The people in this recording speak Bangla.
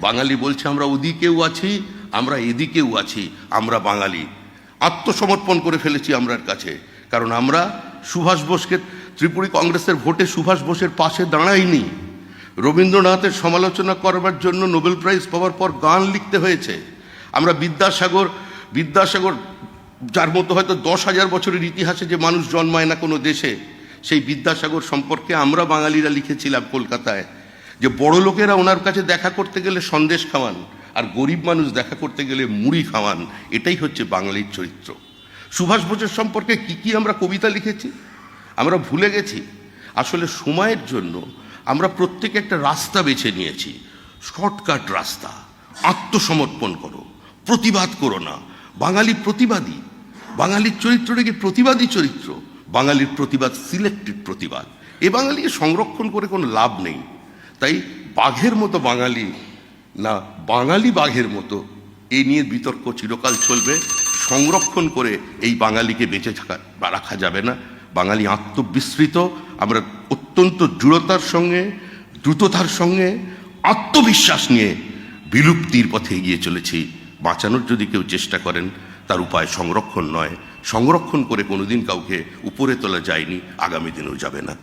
বাঙালি বলছে আমরা ওদিকেও আছি, আমরা এদিকেও আছি, আমরা বাঙালি। আত্মসমর্পণ করে ফেলেছি আমরার কাছে, কারণ আমরা সুভাষ বোসকে ত্রিপুরী কংগ্রেসের ভোটে সুভাষ বোসের পাশে দাঁড়াইনি। রবীন্দ্রনাথের সমালোচনা করবার জন্য নোবেল প্রাইজ পাওয়ার পর গান লিখতে হয়েছে। আমরা বিদ্যাসাগর যার মতো হয়তো 10,000 বছরের ইতিহাসে যে মানুষ জন্মায় না কোনো দেশে, সেই বিদ্যাসাগর সম্পর্কে আমরা বাঙালিরা লিখেছিলাম কলকাতায় যে বড় লোকেরা ওনার কাছে দেখা করতে গেলে সন্দেশ খাওয়ান, আর গরিব মানুষ দেখা করতে গেলে মুড়ি খাওয়ান। এটাই হচ্ছে বাঙালির চরিত্র। সুভাষ বোসের সম্পর্কে কি আমরা কবিতা লিখেছি আমরা ভুলে গেছি। আসলে সময়ের জন্য আমরা প্রত্যেকে একটা রাস্তা বেছে নিয়েছি, শর্টকাট রাস্তা। আত্মসমর্পণ করো, প্রতিবাদ করো না। বাঙালি প্রতিবাদী, বাঙালির চরিত্রটা কি প্রতিবাদী চরিত্র। বাঙালির প্রতিবাদ সিলেক্টেড প্রতিবাদ। এ বাঙালিকে সংরক্ষণ করে কোনো লাভ নেই। তাই বাঘের মতো বাঙালি না বাঙালি বাঘের মতো, এই নিয়ে বিতর্ক চিরকাল চলবে। সংরক্ষণ করে এই বাঙালিকে বেঁচে রাখা যাবে না। বাঙালি আত্মবিস্মৃত। আমরা অত্যন্ত দৃঢ়তার সঙ্গে, দ্রুততার সঙ্গে, আত্মবিশ্বাস নিয়ে বিলুপ্তির পথে এগিয়ে চলেছি। বাঁচানোর যদি কেউ চেষ্টা করেন, তার উপায় সংরক্ষণ নয়। সংরক্ষণ করে কোনোদিন কাউকে উপরে তোলা যায়নি, আগামী দিনেও যাবে না।